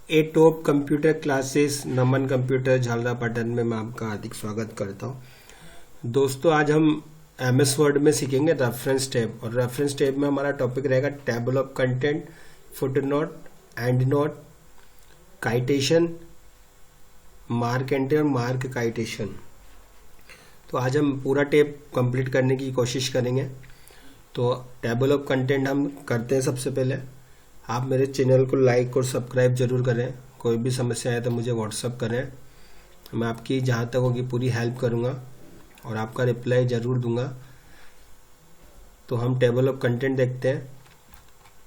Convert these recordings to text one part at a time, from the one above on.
ए top computer classes नमन computer Jhalrapatan में मैं आपका हार्दिक स्वागत करता हूं। दोस्तों, आज हम MS वर्ड में सीखेंगे रेफरेंस टैब, और रेफरेंस टैब में हमारा टॉपिक रहेगा table of content, footnote, endnote, citation, mark entry और मार्क काइटेशन। तो आज हम पूरा टैब कंप्लीट करने की कोशिश करेंगे। तो टेबल ऑफ कंटेंट हम करते हैं। सबसे पहले आप मेरे चैनल को लाइक और सब्सक्राइब जरूर करें। कोई भी समस्या है तो मुझे व्हाट्सअप करें, मैं आपकी जहाँ तक होगी पूरी हेल्प करूँगा और आपका रिप्लाई ज़रूर दूंगा। तो हम टेबल ऑफ कंटेंट देखते हैं।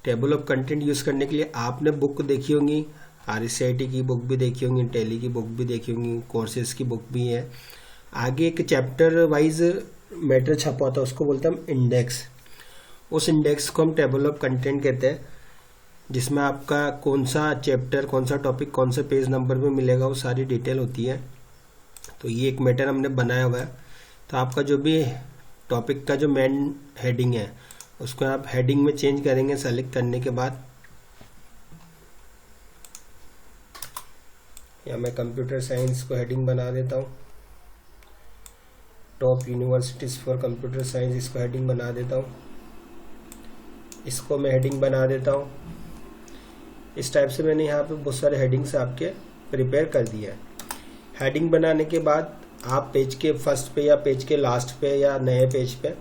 टेबल ऑफ कंटेंट यूज़ करने के लिए आपने बुक देखी होंगी, RCIT की बुक भी देखी होंगी, टैली की बुक भी देखी होंगी, कोर्सेज की बुक भी है। आगे एक चैप्टर वाइज मैटर छपा होता है, उसको बोलते हैं हम इंडेक्स। उस इंडेक्स को हम टेबल ऑफ कंटेंट कहते हैं, जिसमें आपका कौन सा चैप्टर, कौन सा टॉपिक, कौन से पेज नंबर पे मिलेगा, वो सारी डिटेल होती है। तो ये एक मैटर हमने बनाया हुआ है। तो आपका जो भी टॉपिक का जो मेन हेडिंग है उसको आप हेडिंग में चेंज करेंगे सेलेक्ट करने के बाद। या मैं कंप्यूटर साइंस को हेडिंग बना देता हूँ, top universities for computer science, इसको हेडिंग बना देता हूँ। इसको मैं हेडिंग बना देता हूँ। इस टाइप से मैंने यहाँ पे बहुत सारे हेडिंग्स आपके प्रिपेयर कर दिया है। हेडिंग बनाने के बाद आप पेज के फर्स्ट पे या पेज के लास्ट पे या नए पेज पे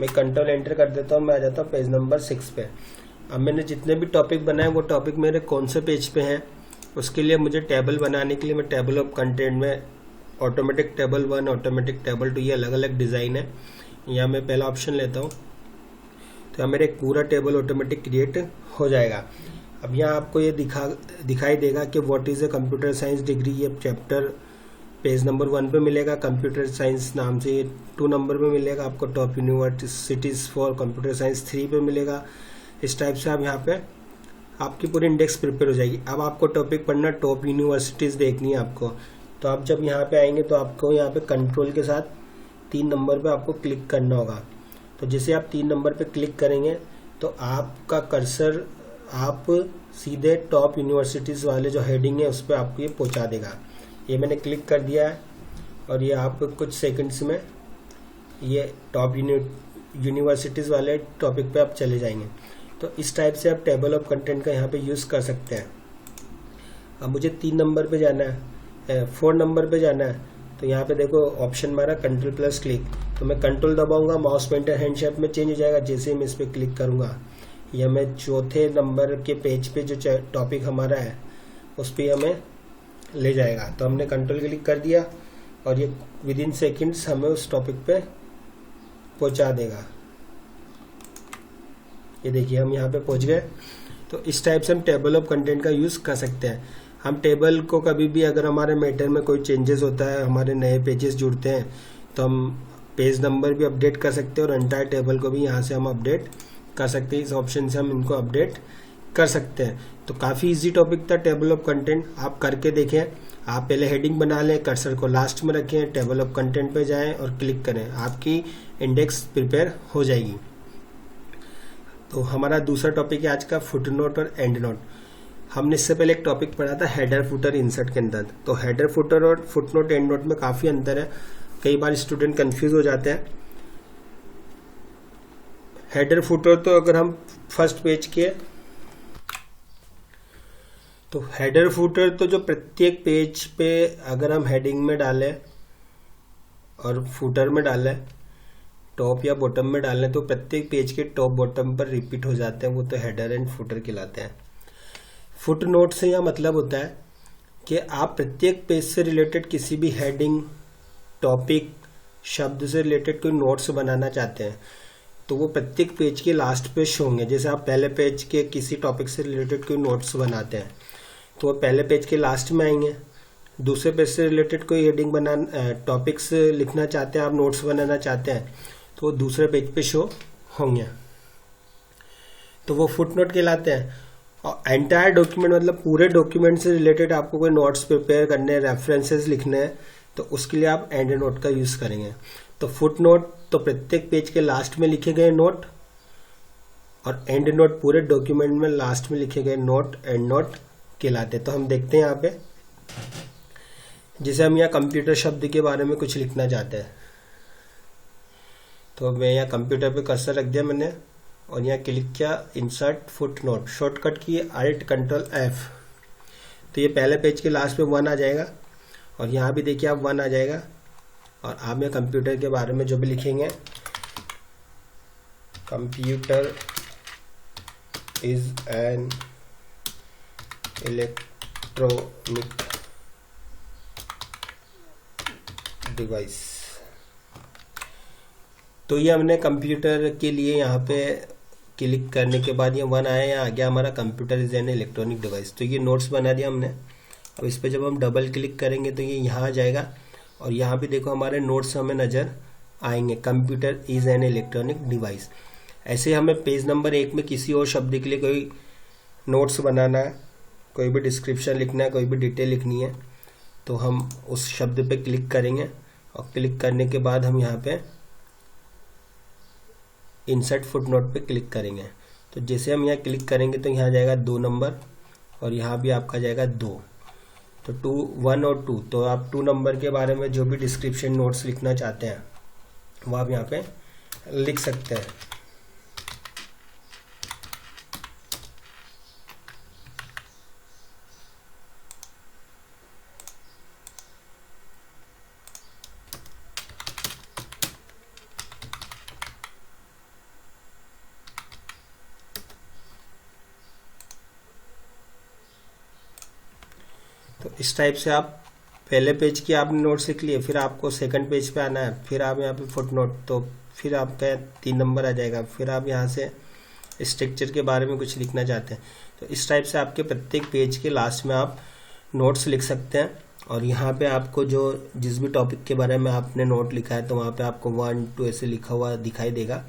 मैं कंट्रोल एंटर कर देता हूँ, मैं आ जाता हूँ पेज नंबर 6 पे। अब मैंने जितने भी टॉपिक बनाए वो टॉपिक मेरे कौन से पेज पे हैं, उसके लिए मुझे टेबल बनाने के लिए मैं टेबल ऑफ कंटेंट में ऑटोमेटिक टेबल 1, ऑटोमेटिक टेबल 2, ये अलग अलग डिज़ाइन है। यहाँ मैं पहला ऑप्शन लेता हूँ, तो यहाँ मेरा एक पूरा टेबल ऑटोमेटिक क्रिएट हो जाएगा। अब यहाँ आपको ये दिखाई देगा कि what is a computer science degree. ये चैप्टर पेज नंबर 1 पे मिलेगा, कंप्यूटर साइंस नाम से। ये 2 नंबर पे मिलेगा आपको, top universities for computer science 3 पे मिलेगा। इस टाइप से आप यहाँ पे आपकी पूरी इंडेक्स प्रिपेयर हो जाएगी। अब आपको टॉपिक पढ़ना, टॉप यूनिवर्सिटीज़ देखनी है आपको। तो आप जब यहाँ पे आएंगे तो आपको यहाँ पे कंट्रोल के साथ 3 नंबर पे आपको क्लिक करना होगा। तो जैसे आप 3 नंबर पे क्लिक करेंगे तो आपका कर्सर आप सीधे टॉप यूनिवर्सिटीज़ वाले जो हेडिंग है उस पर आपको ये पहुंचा देगा। ये मैंने क्लिक कर दिया है और ये आप कुछ सेकंड्स में ये टॉप यूनिवर्सिटीज़ वाले टॉपिक पे आप चले जाएंगे। तो इस टाइप से आप टेबल ऑफ कंटेंट का यहाँ पे यूज़ कर सकते हैं। अब मुझे 3 नंबर पे जाना है, 4 नंबर पे जाना है। तो यहाँ पे देखो ऑप्शन मारा कंट्रोल प्लस क्लिक, तो मैं कंट्रोल दबाऊंगा, माउस पॉइंटर हैंड शेप में चेंज हो जाएगा जैसे ही मैं इस पर क्लिक करूँगा। या मैं 4थे नंबर के पेज पे जो टॉपिक हमारा है उस पर हमें ले जाएगा। तो हमने कंट्रोल क्लिक कर दिया और ये विदिन सेकंड्स हमें उस टॉपिक पे पहुंचा देगा। ये देखिए हम यहाँ पे पहुंच गए। तो इस टाइप से हम टेबल ऑफ कंटेंट का यूज़ कर सकते हैं। हम टेबल को कभी भी अगर हमारे मैटर में कोई चेंजेस होता है, हमारे नए पेजेस जुड़ते हैं, तो हम पेज नंबर भी अपडेट कर सकते हैं और एंटायर टेबल को भी यहाँ से हम अपडेट कर सकते हैं। इस ऑप्शन से हम इनको अपडेट कर सकते हैं। तो काफ़ी इजी टॉपिक था टेबल ऑफ कंटेंट, आप करके देखें। आप पहले हेडिंग बना लें, कर्सर को लास्ट में रखें, टेबल ऑफ कंटेंट पे जाएं और क्लिक करें, आपकी इंडेक्स प्रिपेयर हो जाएगी। तो हमारा दूसरा टॉपिक है आज का फुटनोट और एंड नोट। हमने इससे पहले एक टॉपिक पढ़ा था हेडर फुटर इंसर्ट के अंदर। तो हेडर फुटर और फुटनोट एंड नोट में काफ़ी अंतर है, कई बार स्टूडेंट कंफ्यूज हो जाते हैं। हेडर फुटर तो अगर हम फर्स्ट पेज के, तो हेडर फुटर तो जो प्रत्येक पेज पे अगर हम हेडिंग में डालें और फुटर में डालें, टॉप या बॉटम में डालें, तो प्रत्येक पेज के टॉप बॉटम पर रिपीट हो जाते हैं, वो तो हेडर एंड फुटर कहलाते हैं। फुट नोट से यह मतलब होता है कि आप प्रत्येक पेज से रिलेटेड किसी भी हेडिंग, टॉपिक, शब्द से रिलेटेड कोई नोट्स बनाना चाहते हैं तो वो प्रत्येक पेज के लास्ट पे शो होंगे। जैसे आप पहले पेज के किसी टॉपिक से रिलेटेड कोई नोट्स बनाते हैं तो वो पहले पेज के लास्ट में आएंगे। दूसरे पेज से रिलेटेड कोई हेडिंग टॉपिक्स लिखना चाहते हैं आप, नोट्स बनाना चाहते हैं, तो वो दूसरे पेज पे शो होंगे, तो वो फुट नोट कहलाते हैं। और एंटायर डॉक्यूमेंट मतलब पूरे डॉक्यूमेंट से रिलेटेड आपको कोई नोट्स प्रिपेयर करने हैं, रेफरेंसेस लिखने हैं, तो उसके लिए आप एंड नोट का यूज़ करेंगे। तो फुट नोट तो प्रत्येक पेज के लास्ट में लिखे गए नोट, और एंड नोट पूरे डॉक्यूमेंट में लास्ट में लिखे गए नोट, एंड नोट कहलाते हैं। तो हम देखते हैं यहाँ पे, जैसे हम यहाँ कंप्यूटर शब्द के बारे में कुछ लिखना चाहते हैं, तो मैं यहाँ कंप्यूटर पे कर्सर रख दिया मैंने और यहाँ क्लिक किया इंसर्ट फुटनोट, शॉर्टकट की अल्ट कंट्रोल F। तो ये पहले पेज के लास्ट में 1 आ जाएगा और यहाँ भी देखिए आप 1 आ जाएगा। और आप में कंप्यूटर के बारे में जो भी लिखेंगे, computer is an electronic device. तो ये हमने कंप्यूटर के लिए यहाँ पे क्लिक करने के बाद ये 1 आया, यहाँ आ गया हमारा computer is an electronic device. तो ये नोट्स बना दिया हमने। अब इस पर जब हम डबल क्लिक करेंगे तो ये यहाँ आ जाएगा और यहाँ भी देखो हमारे नोट्स हमें नज़र आएंगे, computer is an electronic device. ऐसे हमें पेज नंबर 1 में किसी और शब्द के लिए कोई नोट्स बनाना है, कोई भी डिस्क्रिप्शन लिखना है, कोई भी डिटेल लिखनी है, तो हम उस शब्द पे क्लिक करेंगे और क्लिक करने के बाद हम यहाँ पे इंसर्ट फुटनोट पे क्लिक करेंगे। तो जैसे हम यहाँ क्लिक करेंगे तो यहाँ जाएगा 2 नंबर और यहाँ भी आपका जाएगा 2, तो 2, 1 और 2। तो आप 2 नंबर के बारे में जो भी डिस्क्रिप्शन नोट्स लिखना चाहते हैं वो आप यहाँ पे लिख सकते हैं। तो इस टाइप से आप पहले पेज की आपने नोट्स लिख लिए, फिर आपको सेकंड पेज पे आना है, फिर आप यहाँ पे फुटनोट, तो फिर आपका 3 नंबर आ जाएगा। फिर आप यहाँ से स्ट्रक्चर के बारे में कुछ लिखना चाहते हैं, तो इस टाइप से आपके प्रत्येक पेज के लास्ट में आप नोट्स लिख सकते हैं। और यहाँ पे आपको जो जिस भी टॉपिक के बारे में आपने नोट लिखा है तो वहाँ पे आपको 1, 2 ऐसे लिखा हुआ दिखाई देगा।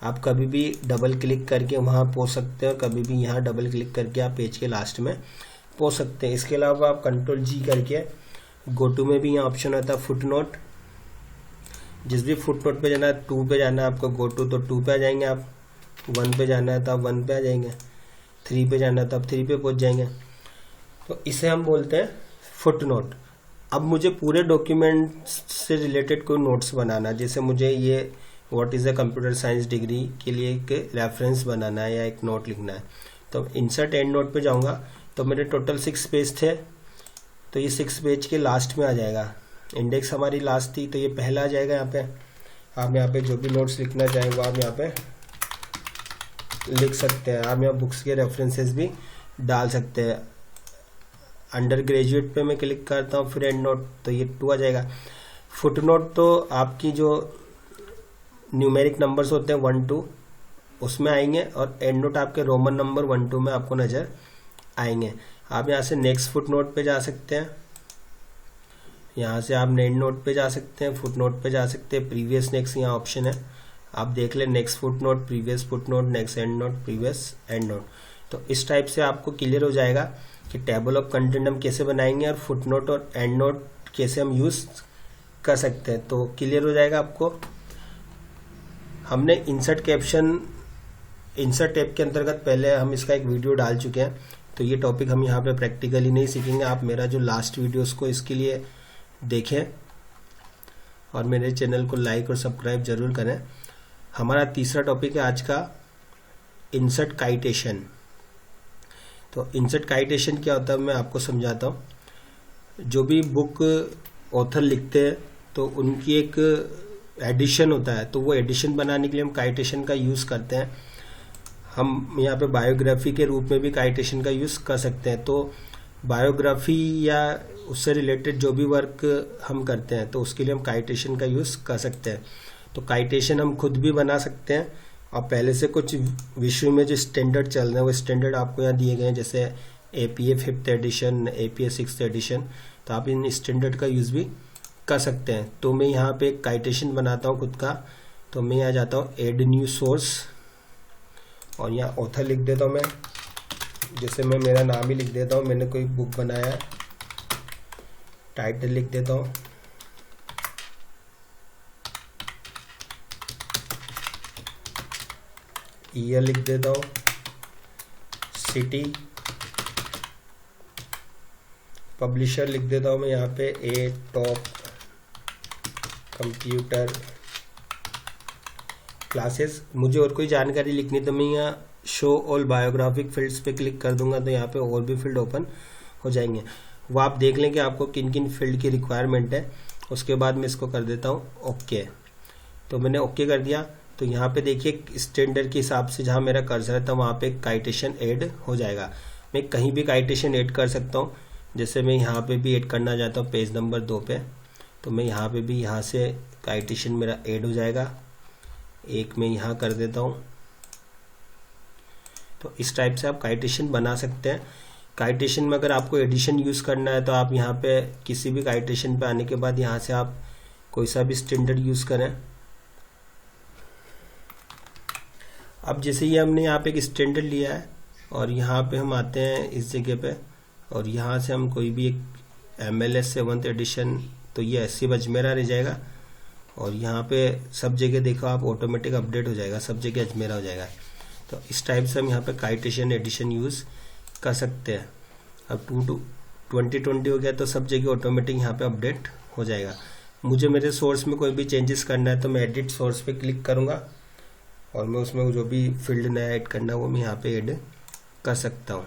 आप कभी भी डबल क्लिक करके वहाँ पहुँच सकते हैं और कभी भी यहाँ डबल क्लिक करके आप पेज के लास्ट में पहुँच सकते हैं। इसके अलावा आप Ctrl+G करके गो टू में भी यहाँ ऑप्शन होता है फुटनोट। जिस भी फुटनोट पे जाना है, 2 पे जाना है आपको गो टू, तो 2 पे आ जाएंगे आप। 1 पे जाना है तो आप 1 पे आ जाएंगे। 3 पे जाना है तो आप 3 पे पहुँच जाएंगे। तो इसे हम बोलते हैं फुटनोट। अब मुझे पूरे डॉक्यूमेंट से रिलेटेड कोई नोट्स बनाना है, जैसे मुझे ये what is a computer science degree के लिए एक रेफरेंस बनाना है या एक नोट लिखना है, तो इंसर्ट एंड नोट पे जाऊँगा। तो मेरे टोटल 6 पेज थे, तो ये 6 पेज के लास्ट में आ जाएगा। इंडेक्स हमारी लास्ट थी तो ये पहला आ जाएगा। यहाँ पे आप यहाँ पे जो भी नोट्स लिखना चाहें वो आप यहाँ पे लिख सकते हैं। आप यहाँ बुक्स के रेफरेंसेस भी डाल सकते हैं। अंडर ग्रेजुएट पे मैं क्लिक करता हूँ, फिर एंड नोट, तो ये 2 आ जाएगा। फुट नोट तो आपकी जो न्यूमेरिक नंबर्स होते हैं 1, 2 उसमें आएंगे, और एंड नोट आपके रोमन नंबर 1, 2 में आपको नज़र आएंगे। आप यहाँ से नेक्स्ट फुट नोट पे जा सकते हैं, यहाँ से आप एंड नोट पे जा सकते हैं, फुट नोट पे जा सकते हैं, प्रीवियस नेक्स्ट यहाँ ऑप्शन है, आप देख लें next foot note, previous foot note, next and note, previous and note. तो इस टाइप से आपको क्लियर हो जाएगा कि टेबल ऑफ कंटेंट हम कैसे बनाएंगे और फुट नोट और एंड नोट कैसे हम यूज़ कर सकते हैं। तो क्लियर हो जाएगा आपको। हमने इंसर्ट कैप्शन, इंसर्ट टैब के अंतर्गत पहले हम इसका एक वीडियो डाल चुके हैं, तो ये टॉपिक हम यहाँ पे प्रैक्टिकली नहीं सीखेंगे। आप मेरा जो लास्ट वीडियोस को इसके लिए देखें और मेरे चैनल को लाइक और सब्सक्राइब जरूर करें। हमारा तीसरा टॉपिक है आज का इंसर्ट काइटेशन। तो इंसर्ट काइटेशन क्या होता है मैं आपको समझाता हूँ। जो भी बुक ऑथर लिखते हैं तो उनकी एक एडिशन होता है, तो वो एडिशन बनाने के लिए हम काइटेशन का यूज़ करते हैं। हम यहाँ पे बायोग्राफी के रूप में भी काइटेशन का यूज़ कर सकते हैं। तो बायोग्राफी या उससे रिलेटेड जो भी वर्क हम करते हैं तो उसके लिए हम काइटेशन का यूज़ कर सकते हैं। तो काइटेशन हम खुद भी बना सकते हैं, और पहले से कुछ विश्व में जो स्टैंडर्ड चल रहे हैं वो स्टैंडर्ड आपको यहाँ दिए गए हैं, जैसे APA 5th addition, APA 6th addition. तो आप इन स्टैंडर्ड का यूज़ भी कर सकते हैं। तो मैं यहाँ पे एक काइटेशन बनाता हूँ खुद का। तो मैं यहाँ जाता हूँ एड न्यू सोर्स और यहाँ ऑथर लिख देता हूँ मैं, जैसे मैं मेरा नाम ही लिख देता हूँ, मैंने कोई बुक बनाया है। टाइटल लिख देता हूँ, ईयर लिख देता हूँ, सिटी, पब्लिशर लिख देता हूँ मैं यहाँ पे ए टॉप कंप्यूटर क्लासेस। मुझे और कोई जानकारी लिखनी तो मैं यहाँ शो ऑल बायोग्राफिक फील्ड्स पे क्लिक कर दूंगा तो यहाँ पे और भी फील्ड ओपन हो जाएंगे। वो आप देख लें कि आपको किन किन फील्ड की रिक्वायरमेंट है। उसके बाद मैं इसको कर देता हूँ ओके। तो मैंने ओके कर दिया। तो यहाँ पे देखिए स्टैंडर्ड के हिसाब से जहाँ मेरा कर्सर था वहाँ पे काइटेशन ऐड हो जाएगा। मैं कहीं भी काइटेशन ऐड कर सकता हूँ। जैसे मैं यहाँ पे भी ऐड करना चाहता हूँ पेज नंबर 2 पे, तो मैं यहाँ पे भी यहाँ से काइटेशन मेरा ऐड हो जाएगा। एक मैं यहाँ कर देता हूँ। तो इस टाइप से आप काइटेशन बना सकते हैं। काइटेशन में अगर आपको एडिशन यूज़ करना है तो आप यहाँ पे किसी भी काइटेशन पे आने के बाद यहाँ से आप कोई सा भी स्टैंडर्ड यूज़ करें। अब जैसे ही हमने यहाँ पे एक स्टैंडर्ड लिया है और यहाँ पे हम आते हैं इस जगह पे और यहाँ से हम कोई भी एक MLS 7th एडिशन, तो ये SC अजमेरा रह जाएगा। और यहाँ पे सब जगह देखो आप ऑटोमेटिक अपडेट हो जाएगा, सब जगह अजमेरा हो जाएगा। तो इस टाइप से हम यहाँ पे काइटेशन एडिशन यूज़ कर सकते हैं। अब 2020 हो गया तो सब जगह ऑटोमेटिक यहाँ पे अपडेट हो जाएगा। मुझे मेरे सोर्स में कोई भी चेंजेस करना है तो मैं एडिट सोर्स पे क्लिक करूँगा और मैं उसमें जो भी फील्ड नया ऐड करना है वो मैं यहाँ पे ऐड कर सकता हूँ।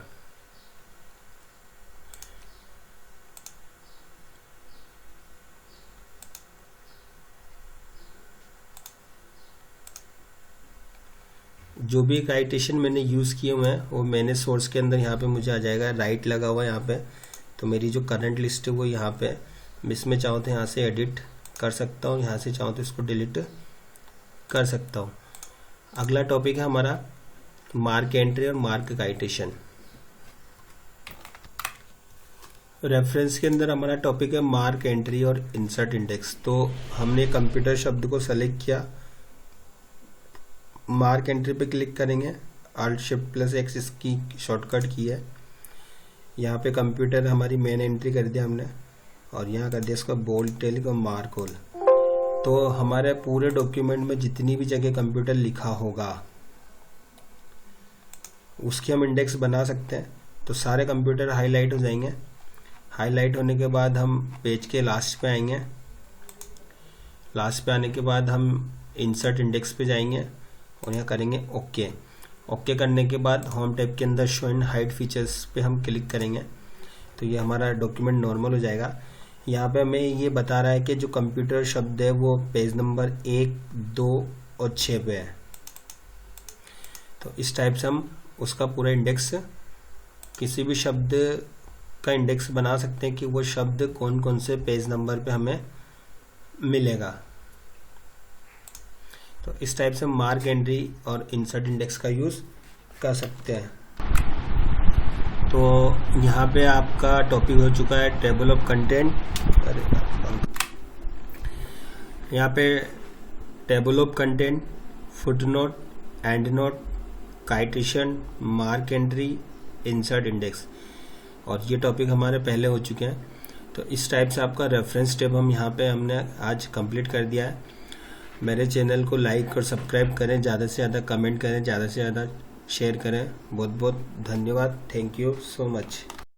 जो भी काइटेशन मैंने यूज़ किए हुए हैं वो मैंने सोर्स के अंदर यहाँ पे मुझे आ जाएगा। राइट लगा हुआ है यहाँ पे, तो मेरी जो करंट लिस्ट है वो यहाँ पे, मैं इसमें चाहूँ तो यहाँ से एडिट कर सकता हूँ, यहाँ से चाहूँ तो इसको डिलीट कर सकता हूँ। अगला टॉपिक है हमारा मार्क एंट्री और मार्क काइटेशन। रेफरेंस के अंदर हमारा टॉपिक है मार्क एंट्री और इंसर्ट इंडेक्स। तो हमने कंप्यूटर शब्द को सेलेक्ट किया, मार्क एंट्री पे क्लिक करेंगे, Alt+Shift+X इसकी शॉर्टकट की है। यहाँ पे कंप्यूटर हमारी मेन एंट्री कर दिया हमने और यहाँ कर दिया इसका बोल्ड इटैलिक और मार्क ऑल। तो हमारे पूरे डॉक्यूमेंट में जितनी भी जगह कंप्यूटर लिखा होगा उसकी हम इंडेक्स बना सकते हैं। तो सारे कंप्यूटर हाईलाइट हो जाएंगे। हाईलाइट होने के बाद हम पेज के लास्ट पे आएंगे। लास्ट पे आने के बाद हम इंसर्ट इंडेक्स पे जाएंगे और यहाँ करेंगे ओके। ओके करने के बाद होम टैब के अंदर शो एंड हाइड फीचर्स पे हम क्लिक करेंगे तो ये हमारा डॉक्यूमेंट नॉर्मल हो जाएगा। यहाँ पे हमें ये बता रहा है कि जो कंप्यूटर शब्द है वो पेज नंबर 1, 2 और 6 पे है। तो इस टाइप से हम उसका पूरा इंडेक्स, किसी भी शब्द का इंडेक्स बना सकते हैं कि वो शब्द कौन कौन से पेज नंबर पे हमें मिलेगा। तो इस टाइप से मार्क एंट्री और इंसर्ट इंडेक्स का यूज़ कर सकते हैं। तो यहाँ पे आपका टॉपिक हो चुका है टेबल ऑफ कंटेंट। यहाँ पे table of content, footnote, endnote, citation, mark entry, insert index, और ये टॉपिक हमारे पहले हो चुके हैं। तो इस टाइप से आपका रेफरेंस टेब हम यहाँ पे हमने आज कंप्लीट कर दिया है। मेरे चैनल को लाइक और सब्सक्राइब करें, ज़्यादा से ज़्यादा कमेंट करें, ज़्यादा से ज़्यादा शेयर करें। बहुत बहुत धन्यवाद। Thank you so much.